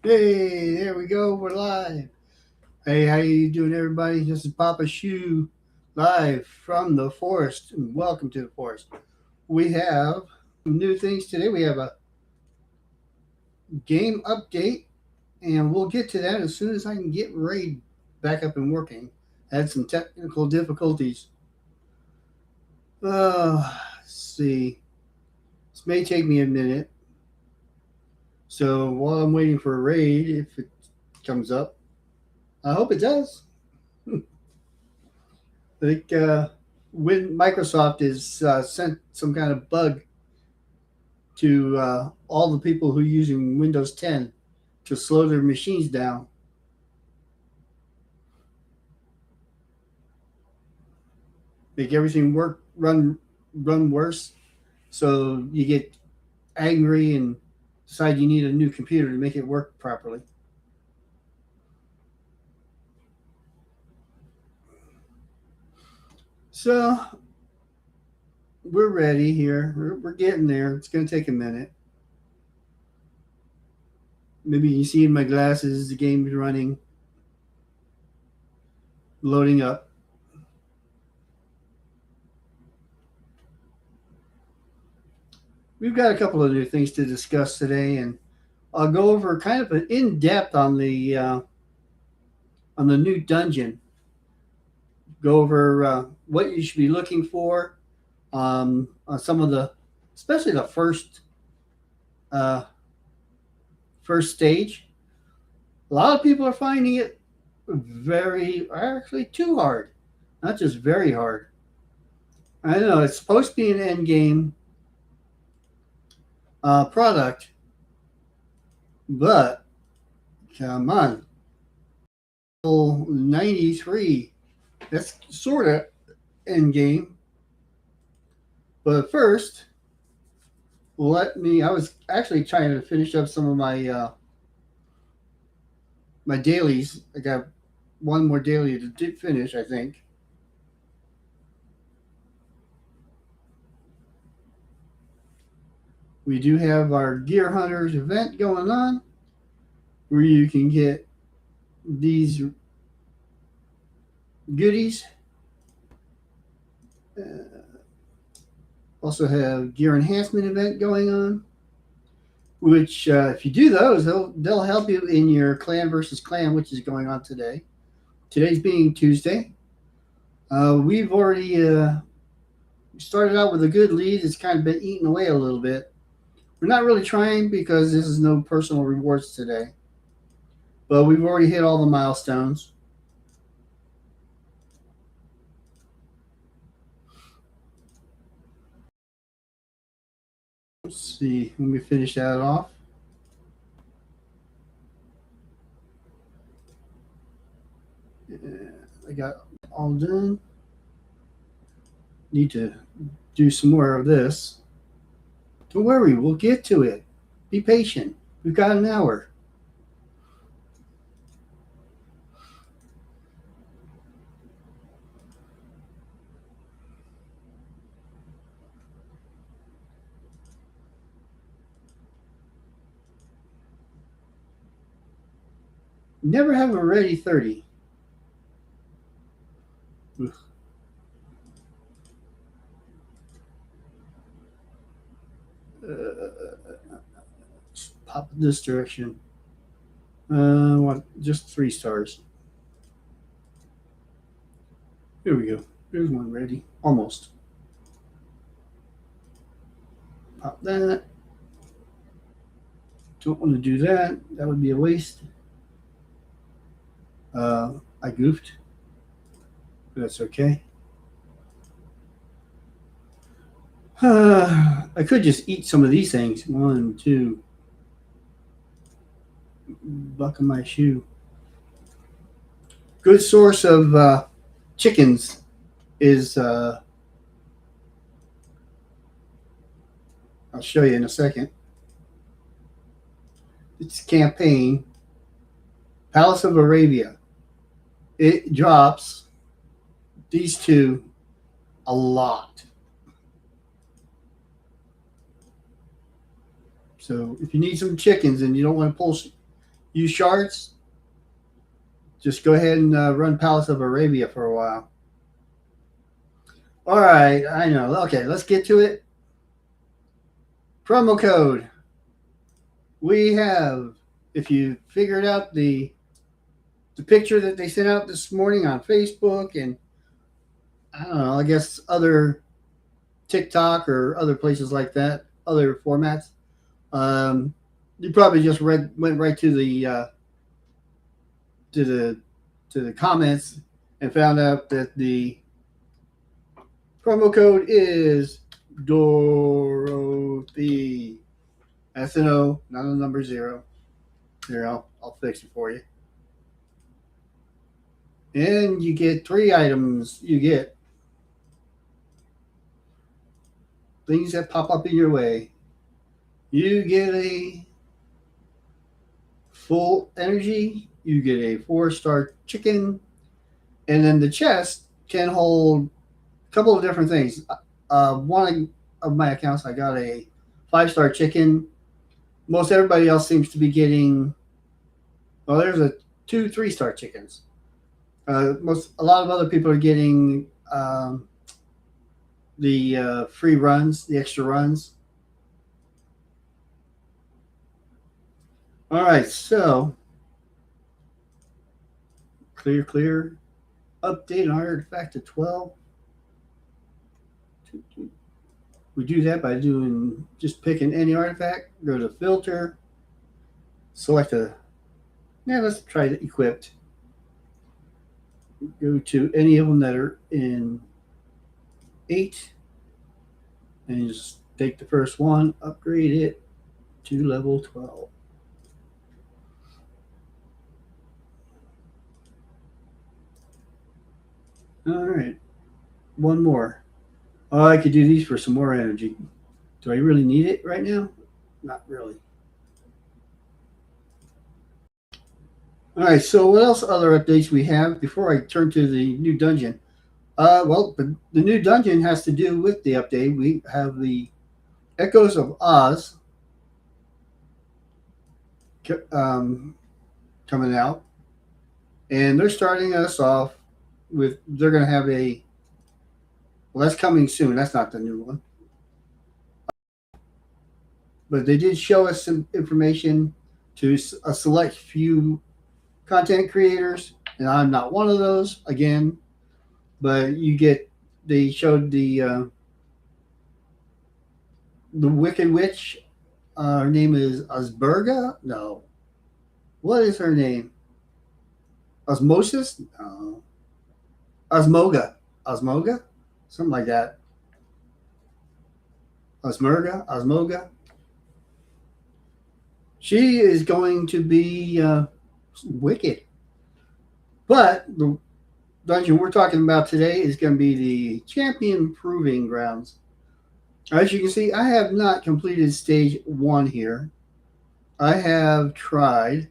Hey, there we go. We're live. Hey, how you doing, everybody? This is Papaschu live from the forest. And welcome to the forest. We have some new things today. We have a game update, and we'll get to that as soon as I can get Raid back up and working. Had some technical difficulties. Let's see. This may take me a minute. So while I'm waiting for a Raid, if it comes up, I hope it does. I think when Microsoft has sent some kind of bug to all the people who are using Windows 10 to slow their machines down. Make everything run worse. So you get angry and decide you need a new computer to make it work properly. So we're ready here. We're getting there. It's going to take a minute. Maybe you see in my glasses the game is running, loading up. We've got a couple of new things to discuss today, and I'll go over kind of an in depth on the new dungeon. Go over what you should be looking for on some of the, especially the uh, first stage. A lot of people are finding it actually too hard, not just very hard. I know it's supposed to be an end game product, but come on, 93. That's sort of end game. But first, I was actually trying to finish up some of my dailies. I got one more daily to finish, I think. We do have our Gear Hunters event going on where you can get these goodies. Also have Gear Enhancement event going on, which if you do those, they'll help you in your clan versus clan, which is going on today. Today's being Tuesday. We've already started out with a good lead. It's kind of been eaten away a little bit. We're not really trying because this is no personal rewards today, but we've already hit all the milestones. Let's see, let me finish that off. I got all done. Need to do some more of this. Don't worry, we'll get to it. Be patient. We've got an hour. Never have a ready 30. Pop in this direction. Want just 3 stars. Here we go. There's one ready. Almost. Pop that. Don't want to do that. That would be a waste. I goofed. That's okay. I could just eat some of these things. One, two. Buckle my shoe. Good source of chickens is, I'll show you in a second. It's campaign, Palace of Arabia. It drops these two a lot. So if you need some chickens and you don't want to pull use shards, just go ahead and run Palace of Arabia for a while. All right, I know. Okay, let's get to it. Promo code. We have, if you figured out the picture that they sent out this morning on Facebook and I don't know, I guess other TikTok or other places like that, other formats. You probably just went right to to the to the comments and found out that the promo code is Dorothy. That's an O, not a number zero. Here, I'll fix it for you. And you get 3 items. You get things that pop up in your way. You get a full energy. You get a 4-star chicken. And then the chest can hold a couple of different things. One of my accounts, I got a 5-star chicken. Most everybody else seems to be getting, well, there's a 2 3-star chickens. A lot of other people are getting the free runs, the extra runs. All right, so clear. Update an artifact to 12. We do that by just picking any artifact, go to filter, select let's try the equipped. Go to any of them that are in 8, and just take the first one, upgrade it to level 12. All right, one more. Oh, I could do these for some more energy. Do I really need it right now? Not really. All right, so what else other updates we have before I turn to the new dungeon? Well, the new dungeon has to do with the update. We have the Echoes of Oz coming out, and they're starting us off with, they're going to have well, that's coming soon. That's not the new one. But they did show us some information to a select few content creators, and I'm not one of those, again. But they showed the Wicked Witch. Her name is Osburga? No. What is her name? Osmosis? No. Osmoga? Something like that. Osmoga. She is going to be wicked. But the dungeon we're talking about today is going to be the Champion Proving Grounds. As you can see, I have not completed stage 1 here. I have tried,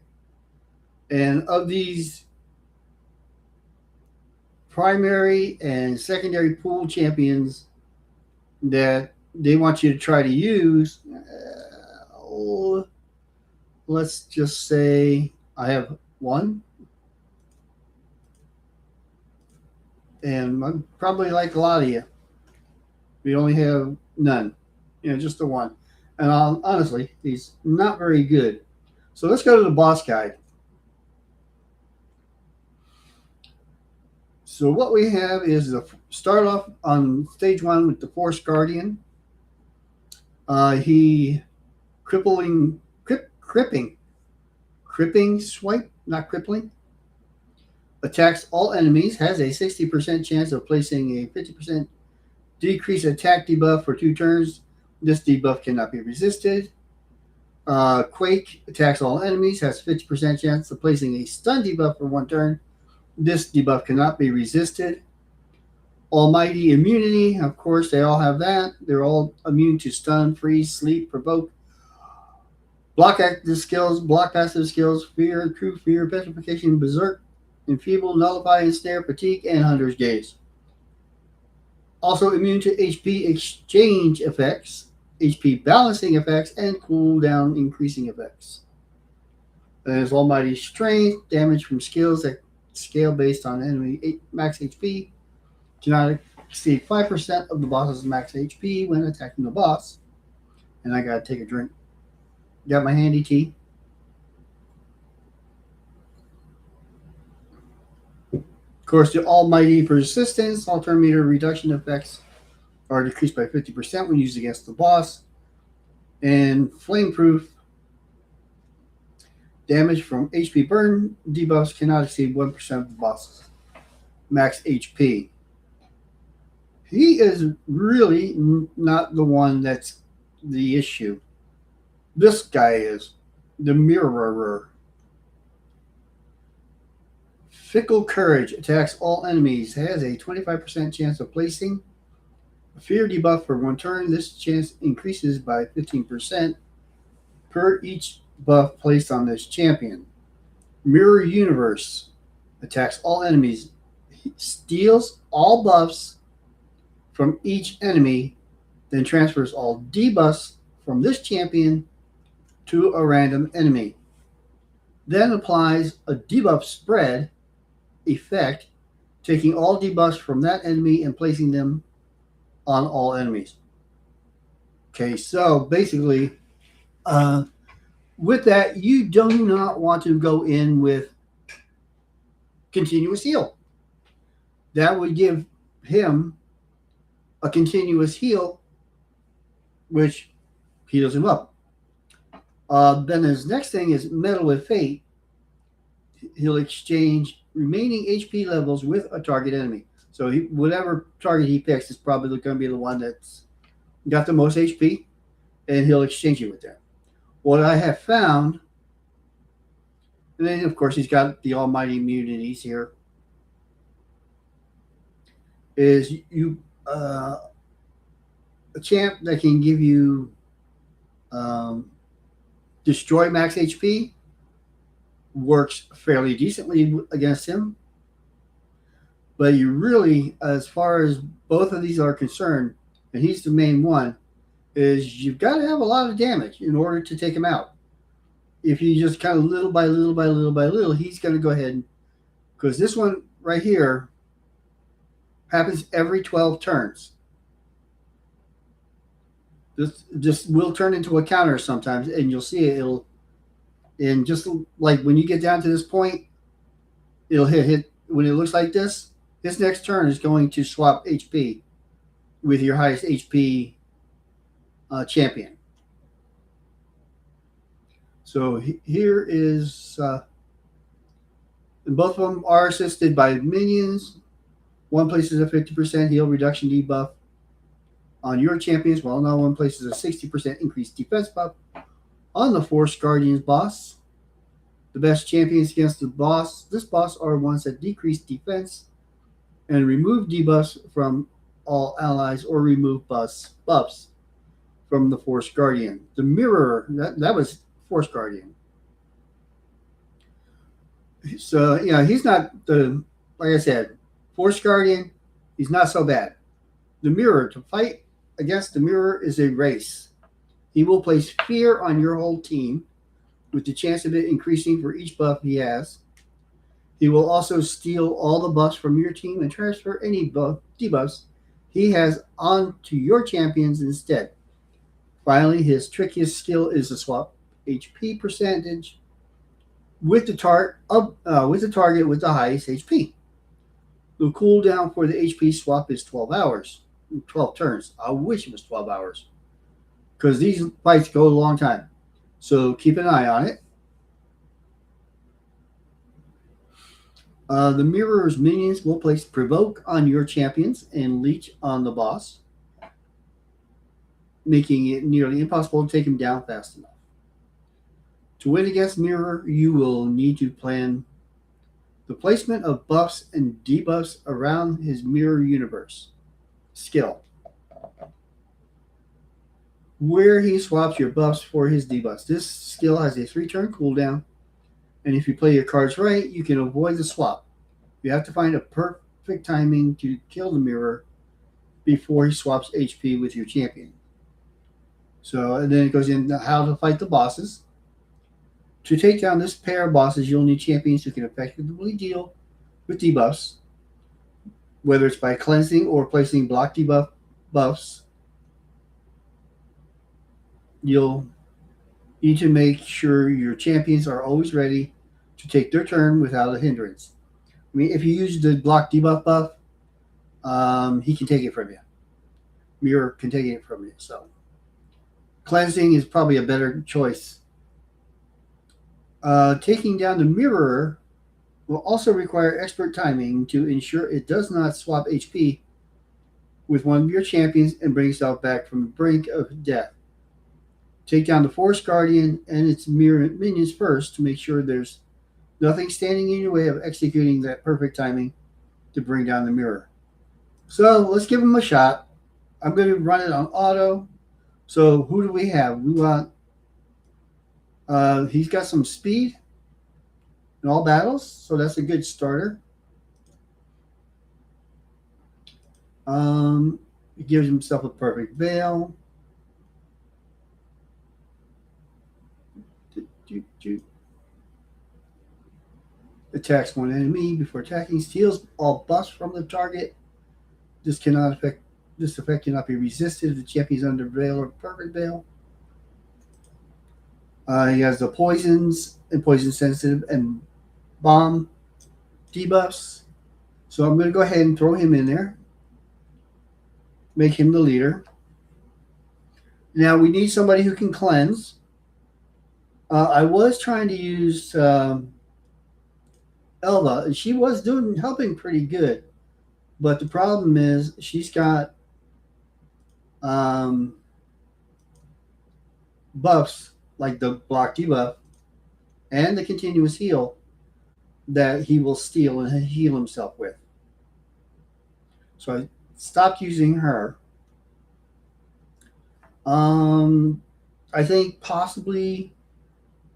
and of these primary and secondary pool champions that they want you to try to use, let's just say I have 1, and I'm probably like a lot of you. We only have none, just the 1. And honestly, he's not very good. So let's go to the boss guide. So what we have is start off on stage 1 with the Force Guardian. He cripping swipe, not crippling. Attacks all enemies, has a 60% chance of placing a 50% decrease attack debuff for 2 turns. This debuff cannot be resisted. Quake attacks all enemies, has 50% chance of placing a stun debuff for 1 turn. This debuff cannot be resisted. Almighty immunity, of course, they all have that. They're all immune to stun, freeze, sleep, provoke. Block active skills, block passive skills, fear, true fear, petrification, berserk, enfeeble, nullify, ensnare, fatigue, and hunter's gaze. Also immune to HP exchange effects, HP balancing effects, and cooldown increasing effects. And his almighty strength, damage from skills that scale based on enemy max HP, do not exceed 5% of the boss's max HP when attacking the boss. And I gotta take a drink. Got my handy tea. Of course, the almighty persistence, alternator reduction effects are decreased by 50% when used against the boss. And flameproof damage from HP burn debuffs cannot exceed 1% of the boss's max HP. He is really not the one that's the issue. This guy is the mirrorer. Fickle Courage attacks all enemies. Has a 25% chance of placing a fear debuff for one turn. This chance increases by 15% per each buff placed on this champion. Mirror Universe attacks all enemies. He steals all buffs from each enemy, then transfers all debuffs from this champion to a random enemy. Then applies a debuff spread effect, taking all debuffs from that enemy and placing them on all enemies. Okay, so basically, with that, you do not want to go in with continuous heal. That would give him a continuous heal, which heals him up. Then his next thing is Meddle with Fate. He'll exchange remaining HP levels with a target enemy. So whatever target he picks is probably going to be the one that's got the most HP, and he'll exchange it with them. What I have found, and then of course he's got the almighty immunities here, is a champ that can give you destroy max HP works fairly decently against him. But you really, as far as both of these are concerned, and he's the main one, is you've got to have a lot of damage in order to take him out. If you just kind of little by little by little by little, he's going to go ahead, because this one right here happens every 12 turns. This will turn into a counter sometimes, and you'll see it. And just like when you get down to this point, it'll hit when it looks like this. This next turn is going to swap HP with your highest HP champion. So here is, and both of them are assisted by minions. One places a 50% heal reduction debuff on your champions, while another one places a 60% increased defense buff on the Force Guardians boss. The best champions against this boss are ones that decrease defense and remove debuffs from all allies or remove buffs from the Force Guardian. The Mirror, that was Force Guardian. So, he's not like I said, Force Guardian, he's not so bad. The Mirror, to fight against the Mirror is a race. He will place fear on your whole team, with the chance of it increasing for each buff he has. He will also steal all the buffs from your team and transfer any debuffs he has onto your champions instead. Finally, his trickiest skill is to swap HP percentage with the target with the highest HP. The cooldown for the HP swap is 12 hours, 12 turns. I wish it was 12 hours, because these fights go a long time. So keep an eye on it. The Mirror's minions will place Provoke on your champions and Leech on the boss, making it nearly impossible to take him down fast enough. To win against Mirror, you will need to plan the placement of buffs and debuffs around his Mirror Universe skill, where he swaps your buffs for his debuffs. This skill has a 3-turn cooldown, and if you play your cards right, you can avoid the swap. You have to find a perfect timing to kill the Mirror before he swaps HP with your champion. So, and then it goes into how to fight the bosses. To take down this pair of bosses, you'll need champions who can effectively deal with debuffs, whether it's by cleansing or placing block debuff buffs. You'll need to make sure your champions are always ready to take their turn without a hindrance. I mean, if you use the block debuff buff, he can take it from you. Mirror can take it from you. So cleansing is probably a better choice. Taking down the mirror will also require expert timing to ensure it does not swap HP with one of your champions and bring itself back from the brink of death. Take down the Forest Guardian and its mirror minions first to make sure there's nothing standing in your way of executing that perfect timing to bring down the mirror. So let's give him a shot. I'm going to run it on auto. So who do we have? We want. He's got some speed in all battles, so that's a good starter. He gives himself a perfect veil. Attacks one enemy before attacking. Steals all buffs from the target. This effect cannot be resisted if the champion is under veil or perfect veil. He has the poisons and poison sensitive and bomb debuffs. So I'm going to go ahead and throw him in there. Make him the leader. Now we need somebody who can cleanse. I was trying to use Elva, and she was helping pretty good. But the problem is she's got buffs like the block debuff and the continuous heal that he will steal and heal himself with. So I stopped using her. I think possibly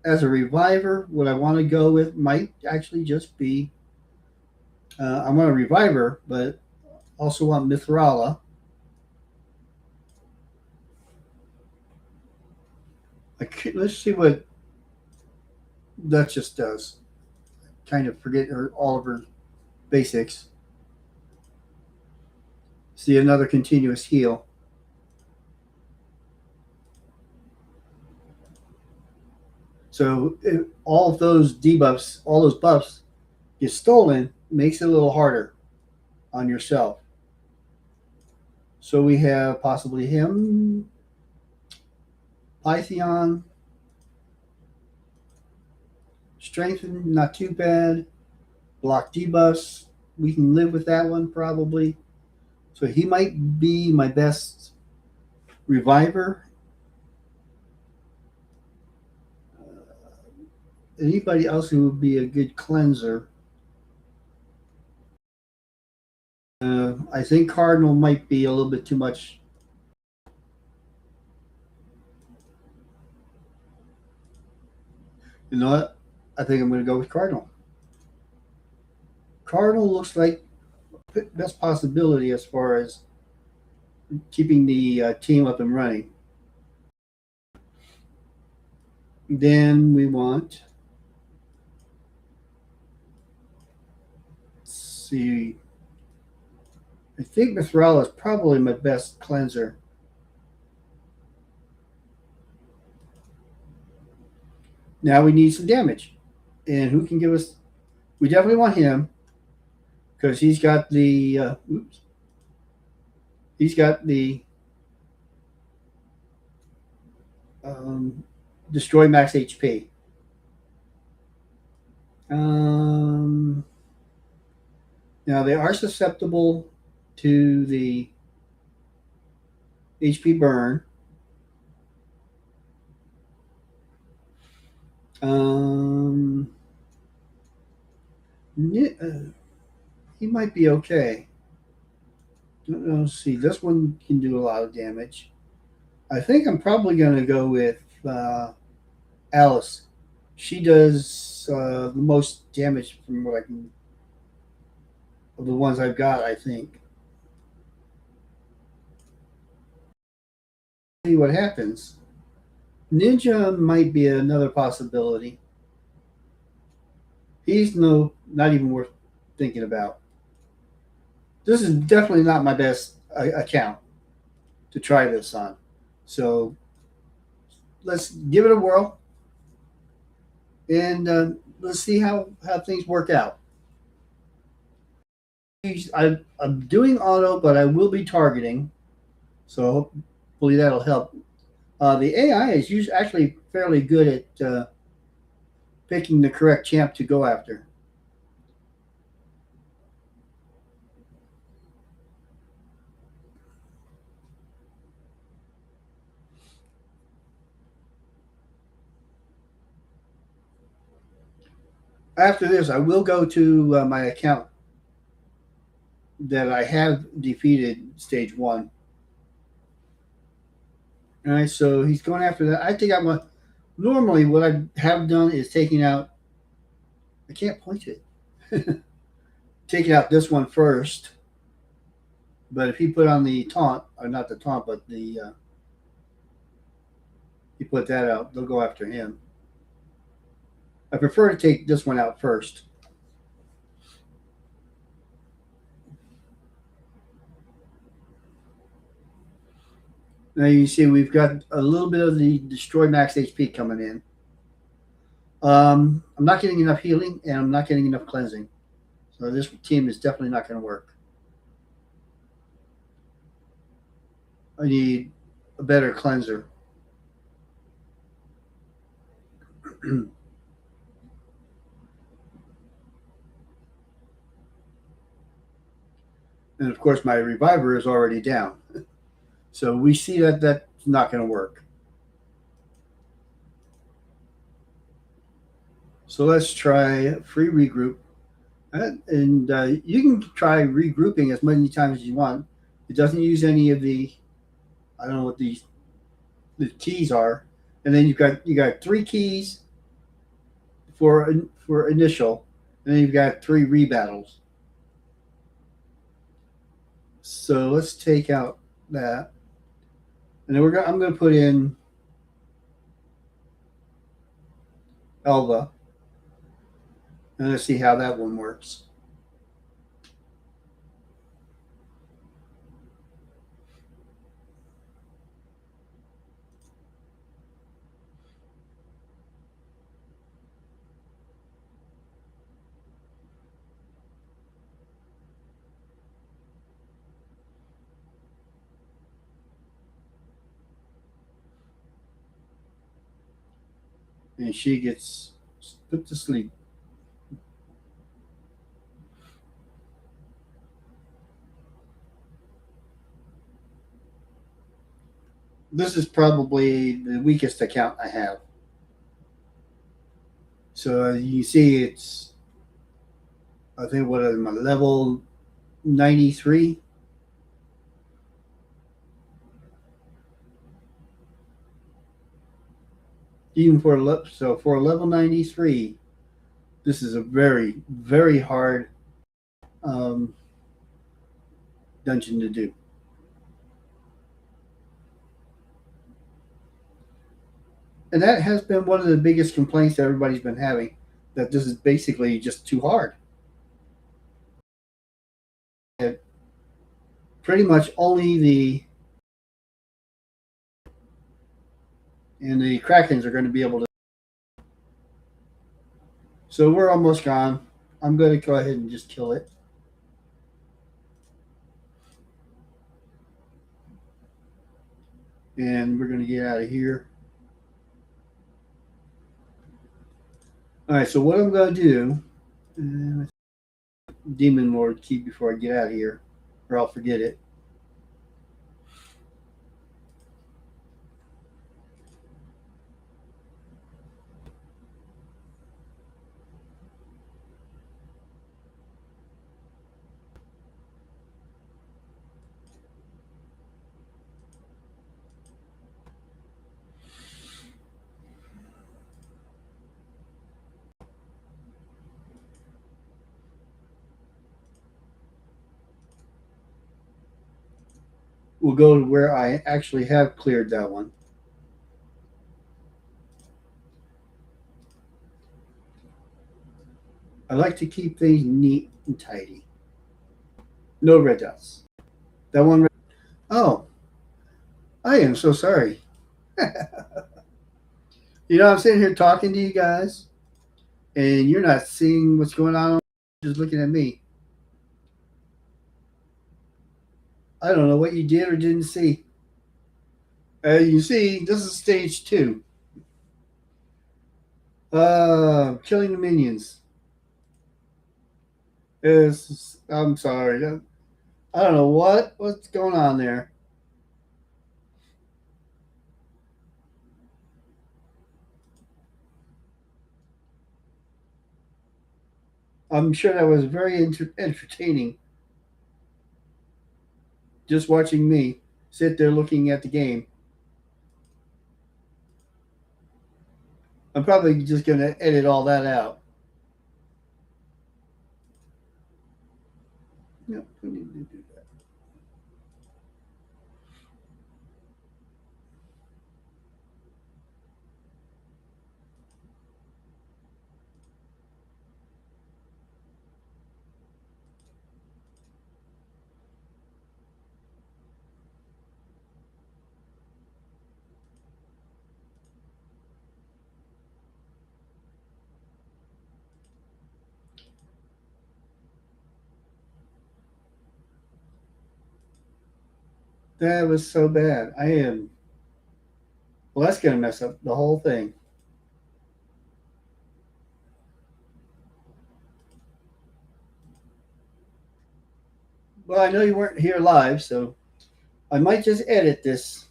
as a reviver, what I want to go with might actually just be I want a reviver, but also want Mithrala. Let's see what Duchess does. Kind of forget all of her basics. See another continuous heal. So if all of those debuffs, all those buffs get stolen, makes it a little harder on yourself. So we have possibly him, Pythion, Strengthen, not too bad. Block debuffs, we can live with that one probably. So he might be my best reviver. Anybody else who would be a good cleanser? I think Cardinal might be a little bit too much. You know what? I think I'm going to go with Cardinal. Cardinal looks like the best possibility as far as keeping the team up and running. Then we want, let's see, I think Mithrala is probably my best cleanser. Now we need some damage. And who can give us? We definitely want him because he's got the destroy max HP. Now they are susceptible to the HP burn. He might be okay. Let's see. This one can do a lot of damage. I think I'm probably going to go with Alice. She does the most damage from what I can, of the ones I've got, I think. See what happens. Ninja might be another possibility. He's not even worth thinking about. This is definitely not my best account to try this on. So let's give it a whirl and let's see how things work out. I'm doing auto, but I will be targeting, so hopefully that'll help. The AI is usually actually fairly good at picking the correct champ to go after. After this, I will go to my account that I have defeated stage one. All right, so he's going after that. I think I'm going. Normally, what I have done is taking out. I can't point it. Taking out this one first. But if he put on the taunt, or not the taunt, but he put that out, they'll go after him. I prefer to take this one out first. Now you see we've got a little bit of the destroy max HP coming in. I'm not getting enough healing and I'm not getting enough cleansing. So this team is definitely not going to work. I need a better cleanser. And of course, my reviver is already down. So we see that that's not going to work. So let's try free regroup. And you can try regrouping as many times as you want. It doesn't use any of I don't know what the keys are. And then you got three keys for initial, and then you've got three rebattles. So let's take out that, and then I'm going to put in Elva, and let's see how that one works. And she gets put to sleep. This is probably the weakest account I have. So you see, it's I think what am I, level 93. Even for level 93, this is a very very hard um, dungeon to do. And that has been one of the biggest complaints that everybody's been having, that this is basically just too hard. And pretty much only the Krakens are going to be able to. So we're almost gone. I'm going to go ahead and just kill it. And we're going to get out of here. All right, so what I'm going to do, Demon Lord key before I get out of here, or I'll forget it. We'll go to where I actually have cleared that one. I like to keep things neat and tidy. No red dots. That one. Oh, I am so sorry. I'm sitting here talking to you guys, and you're not seeing what's going on. Just looking at me. I don't know what you did or didn't see. You see, this is stage 2. Killing the minions. I'm sorry. I don't know what's going on there. I'm sure that was very entertaining. Just watching me sit there looking at the game. I'm probably just going to edit all that out. No, we need to do that. That was so bad. I am. Well, that's going to mess up the whole thing. Well, I know you weren't here live, so I might just edit this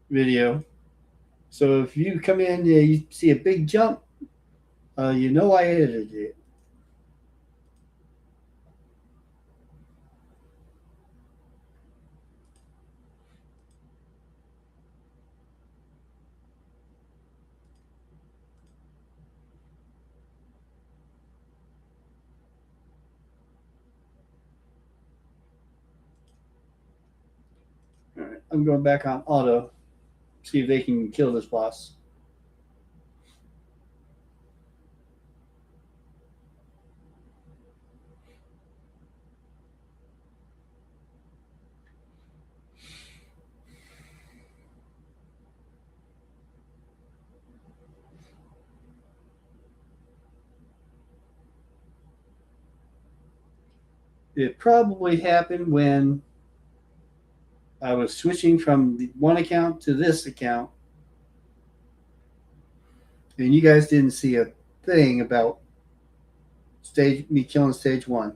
video. So if you come in, you see a big jump, you know I edited it. All right, I'm going back on auto, see if they can kill this boss. It probably happened when I was switching from the one account to this account, and you guys didn't see a thing about me killing stage 1.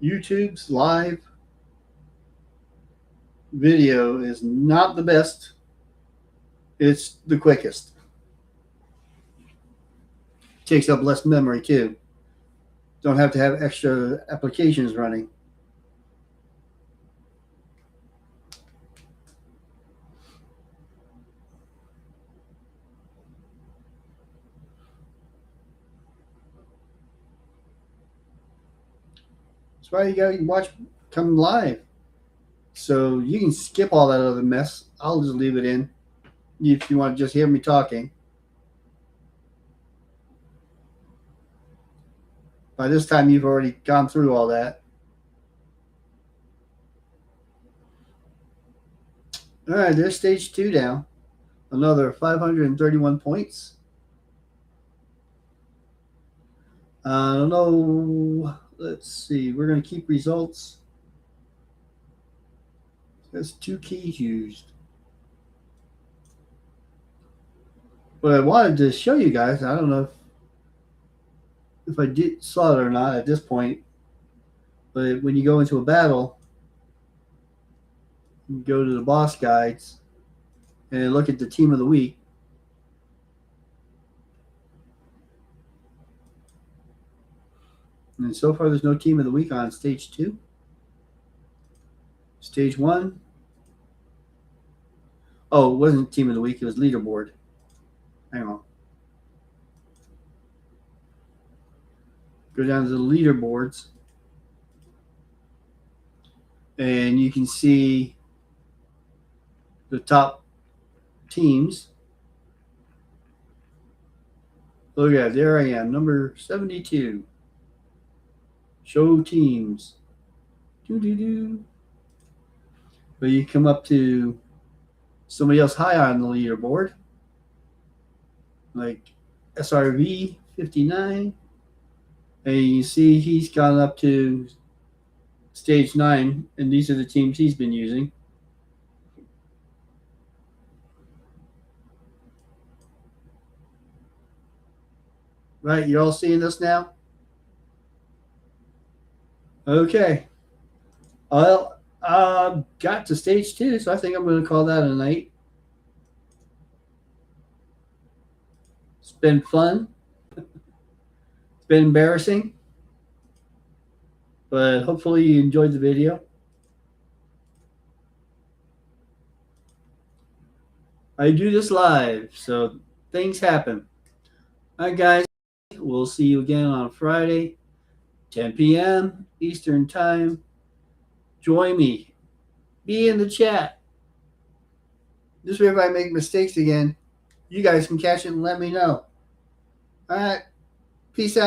YouTube's live video is not the best. It's the quickest. Takes up less memory too. Don't have to have extra applications running. That's why you got to watch come live. So you can skip all that other mess. I'll just leave it in if you want to just hear me talking. By this time, you've already gone through all that. All right, there's stage 2 down. Another 531 points. I don't know. Let's see. We're going to keep results. There's 2 keys used. What I wanted to show you guys, I don't know if I did saw it or not at this point, but when you go into a battle, you go to the boss guides and look at the team of the week. And so far, there's no team of the week on stage 2. Stage 1. Oh, it wasn't team of the week. It was leaderboard. Hang on. Go down to the leaderboards. And you can see the top teams. Look at it. There I am. Number 72. Show teams. Doo-doo-doo. But you come up to somebody else high on the leaderboard, like SRV 59, and you see he's gone up to stage 9, and these are the teams he's been using. Right, you're all seeing this now? Okay. Well, got to stage 2, so I think I'm going to call that a night. It's been fun. It's been embarrassing. But hopefully you enjoyed the video. I do this live, so things happen. All right, guys. We'll see you again on Friday, 10 p.m. Eastern Time. Join me. Be in the chat. This way, if I make mistakes again, you guys can catch it and let me know. All right. Peace out.